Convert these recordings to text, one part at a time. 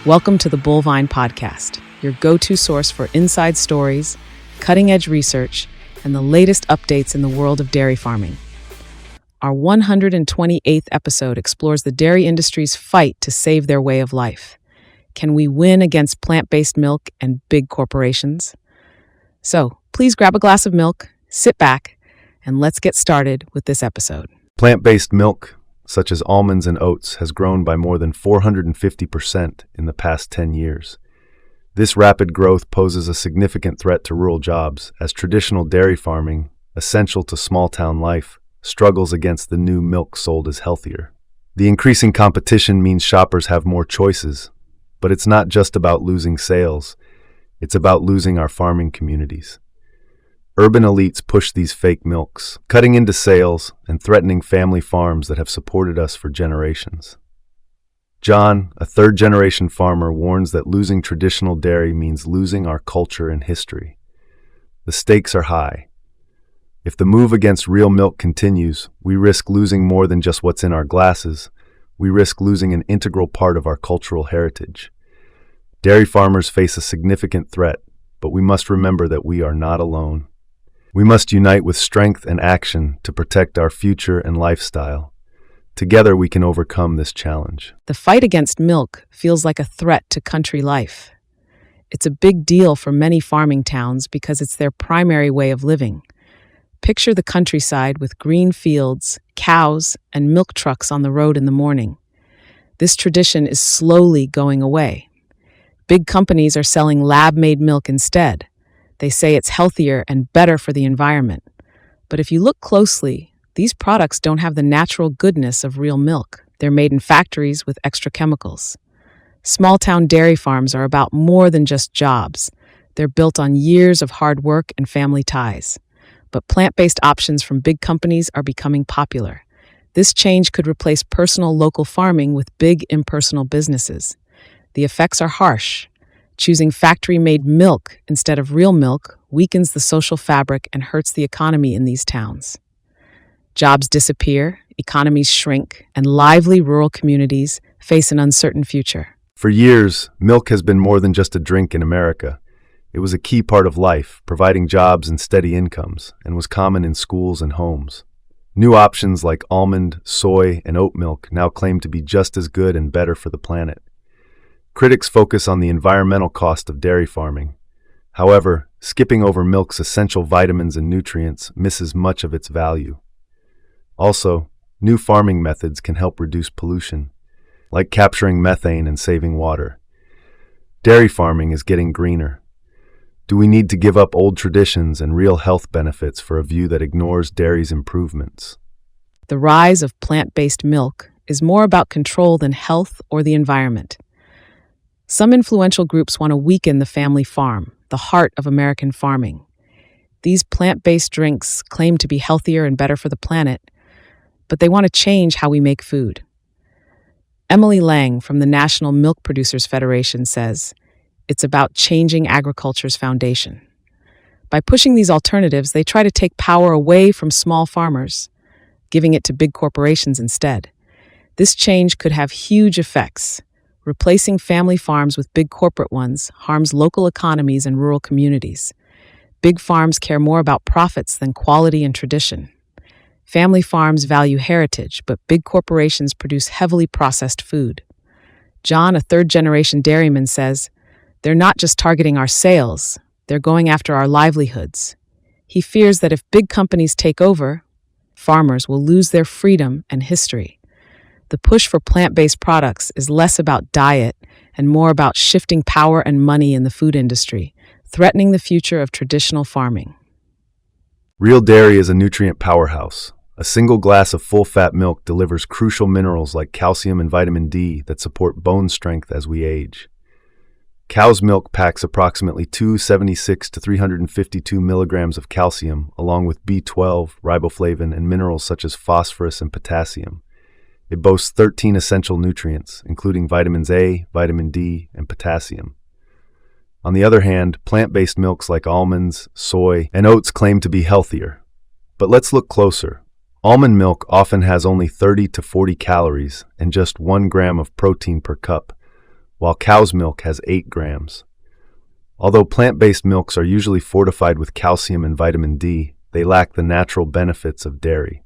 Welcome to the Bullvine Podcast, your go-to source for inside stories, cutting-edge research, and the latest updates in the world of dairy farming. Our 128th episode explores the dairy industry's fight to save their way of life. Can we win against plant-based milk and big corporations? So, please grab a glass of milk, sit back, and let's get started with this episode. Plant-based milk, such as almonds and oats, has grown by more than 450% in the past 10 years. This rapid growth poses a significant threat to rural jobs, as traditional dairy farming, essential to small-town life, struggles against the new milk sold as healthier. The increasing competition means shoppers have more choices, but it's not just about losing sales, it's about losing our farming communities. Urban elites push these fake milks, cutting into sales and threatening family farms that have supported us for generations. John, a third-generation farmer, warns that losing traditional dairy means losing our culture and history. The stakes are high. If the move against real milk continues, we risk losing more than just what's in our glasses. We risk losing an integral part of our cultural heritage. Dairy farmers face a significant threat, but we must remember that we are not alone. We must unite with strength and action to protect our future and lifestyle. Together we can overcome this challenge. The fight against milk feels like a threat to country life. It's a big deal for many farming towns because it's their primary way of living. Picture the countryside with green fields, cows, and milk trucks on the road in the morning. This tradition is slowly going away. Big companies are selling lab-made milk instead. They say it's healthier and better for the environment. But if you look closely, these products don't have the natural goodness of real milk. They're made in factories with extra chemicals. Small-town dairy farms are about more than just jobs. They're built on years of hard work and family ties. But plant-based options from big companies are becoming popular. This change could replace personal local farming with big impersonal businesses. The effects are harsh. Choosing factory-made milk instead of real milk weakens the social fabric and hurts the economy in these towns. Jobs disappear, economies shrink, and lively rural communities face an uncertain future. For years, milk has been more than just a drink in America. It was a key part of life, providing jobs and steady incomes, and was common in schools and homes. New options like almond, soy, and oat milk now claim to be just as good and better for the planet. Critics focus on the environmental cost of dairy farming. However, skipping over milk's essential vitamins and nutrients misses much of its value. Also, new farming methods can help reduce pollution, like capturing methane and saving water. Dairy farming is getting greener. Do we need to give up old traditions and real health benefits for a view that ignores dairy's improvements? The rise of plant-based milk is more about control than health or the environment. Some influential groups want to weaken the family farm, the heart of American farming. These plant-based drinks claim to be healthier and better for the planet, but they want to change how we make food. Emily Lang from the National Milk Producers Federation says, it's about changing agriculture's foundation. By pushing these alternatives, they try to take power away from small farmers, giving it to big corporations instead. This change could have huge effects. Replacing family farms with big corporate ones harms local economies and rural communities. Big farms care more about profits than quality and tradition. Family farms value heritage, but big corporations produce heavily processed food. John, a third-generation dairyman, says, they're not just targeting our sales, they're going after our livelihoods. He fears that if big companies take over, farmers will lose their freedom and history. The push for plant-based products is less about diet and more about shifting power and money in the food industry, threatening the future of traditional farming. Real dairy is a nutrient powerhouse. A single glass of full-fat milk delivers crucial minerals like calcium and vitamin D that support bone strength as we age. Cow's milk packs approximately 276 to 352 milligrams of calcium, along with B12, riboflavin, and minerals such as phosphorus and potassium. It boasts 13 essential nutrients, including vitamins A, vitamin D, and potassium. On the other hand, plant-based milks like almonds, soy, and oats claim to be healthier. But let's look closer. Almond milk often has only 30 to 40 calories and just 1 gram of protein per cup, while cow's milk has 8 grams. Although plant-based milks are usually fortified with calcium and vitamin D, they lack the natural benefits of dairy.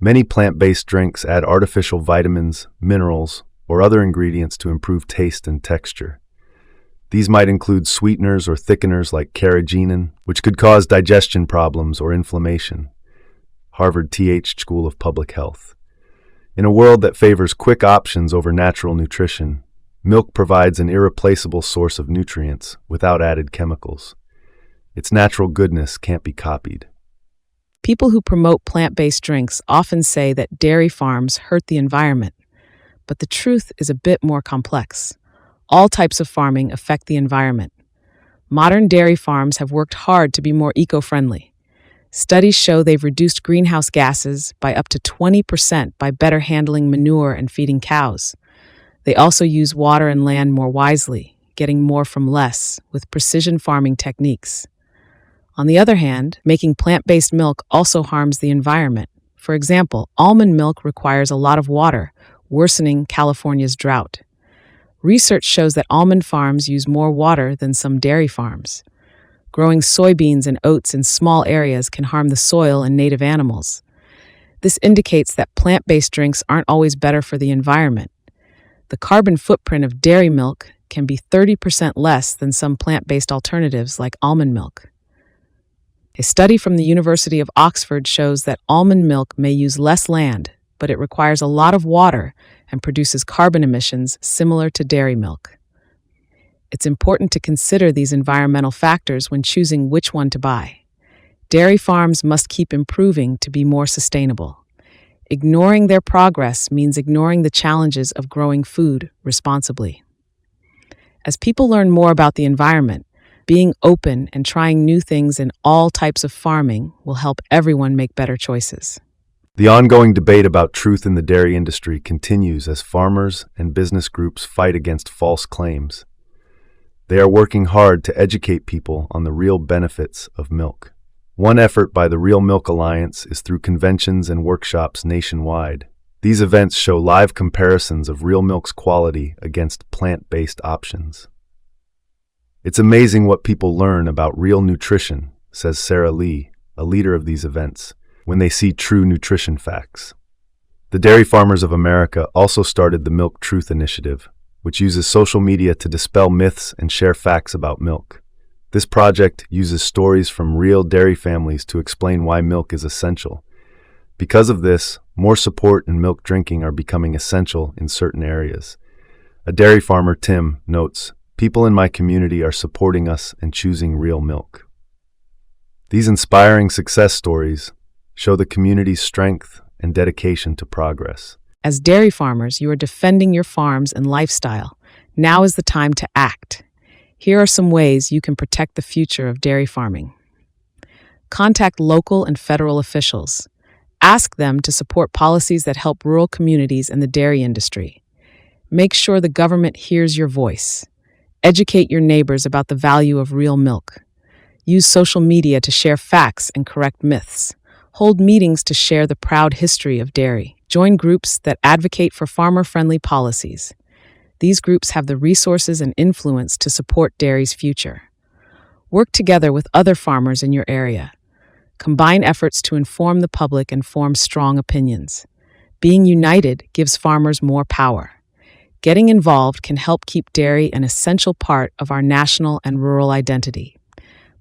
Many plant-based drinks add artificial vitamins, minerals, or other ingredients to improve taste and texture. These might include sweeteners or thickeners like carrageenan, which could cause digestion problems or inflammation. Harvard Th School of Public Health. In a world that favors quick options over natural nutrition, milk provides an irreplaceable source of nutrients without added chemicals. Its natural goodness can't be copied. People who promote plant-based drinks often say that dairy farms hurt the environment, but the truth is a bit more complex. All types of farming affect the environment. Modern dairy farms have worked hard to be more eco-friendly. Studies show they've reduced greenhouse gases by up to 20% by better handling manure and feeding cows. They also use water and land more wisely, getting more from less with precision farming techniques. On the other hand, making plant-based milk also harms the environment. For example, almond milk requires a lot of water, worsening California's drought. Research shows that almond farms use more water than some dairy farms. Growing soybeans and oats in small areas can harm the soil and native animals. This indicates that plant-based drinks aren't always better for the environment. The carbon footprint of dairy milk can be 30% less than some plant-based alternatives like almond milk. A study from the University of Oxford shows that almond milk may use less land, but it requires a lot of water and produces carbon emissions similar to dairy milk. It's important to consider these environmental factors when choosing which one to buy. Dairy farms must keep improving to be more sustainable. Ignoring their progress means ignoring the challenges of growing food responsibly. As people learn more about the environment, being open and trying new things in all types of farming will help everyone make better choices. The ongoing debate about truth in the dairy industry continues as farmers and business groups fight against false claims. They are working hard to educate people on the real benefits of milk. One effort by the Real Milk Alliance is through conventions and workshops nationwide. These events show live comparisons of real milk's quality against plant-based options. It's amazing what people learn about real nutrition, says Sarah Lee, a leader of these events, when they see true nutrition facts. The Dairy Farmers of America also started the Milk Truth Initiative, which uses social media to dispel myths and share facts about milk. This project uses stories from real dairy families to explain why milk is essential. Because of this, more support and milk drinking are becoming essential in certain areas. A dairy farmer, Tim, notes, "People in my community are supporting us and choosing real milk." These inspiring success stories show the community's strength and dedication to progress. As dairy farmers, you are defending your farms and lifestyle. Now is the time to act. Here are some ways you can protect the future of dairy farming. Contact local and federal officials. Ask them to support policies that help rural communities and the dairy industry. Make sure the government hears your voice. Educate your neighbors about the value of real milk. Use social media to share facts and correct myths. Hold meetings to share the proud history of dairy. Join groups that advocate for farmer-friendly policies. These groups have the resources and influence to support dairy's future. Work together with other farmers in your area. Combine efforts to inform the public and form strong opinions. Being united gives farmers more power. Getting involved can help keep dairy an essential part of our national and rural identity.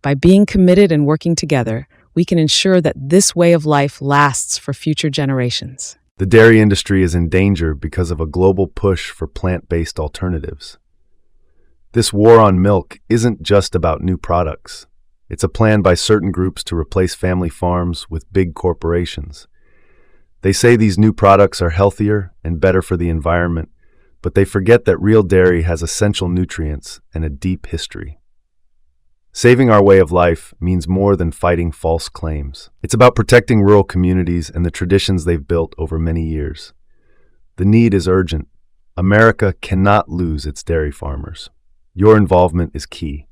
By being committed and working together, we can ensure that this way of life lasts for future generations. The dairy industry is in danger because of a global push for plant-based alternatives. This war on milk isn't just about new products. It's a plan by certain groups to replace family farms with big corporations. They say these new products are healthier and better for the environment, but they forget that real dairy has essential nutrients and a deep history. Saving our way of life means more than fighting false claims. It's about protecting rural communities and the traditions they've built over many years. The need is urgent. America cannot lose its dairy farmers. Your involvement is key.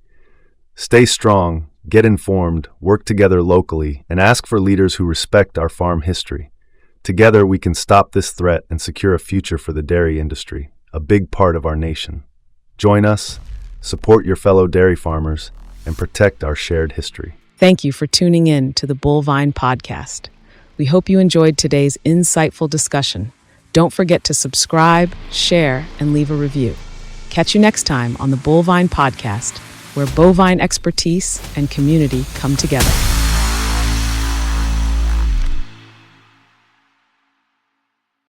Stay strong, get informed, work together locally, and ask for leaders who respect our farm history. Together, we can stop this threat and secure a future for the dairy industry, a big part of our nation. Join us, support your fellow dairy farmers, and protect our shared history. Thank you for tuning in to the Bullvine Podcast. We hope you enjoyed today's insightful discussion. Don't forget to subscribe, share, and leave a review. Catch you next time on the Bullvine Podcast, where bovine expertise and community come together.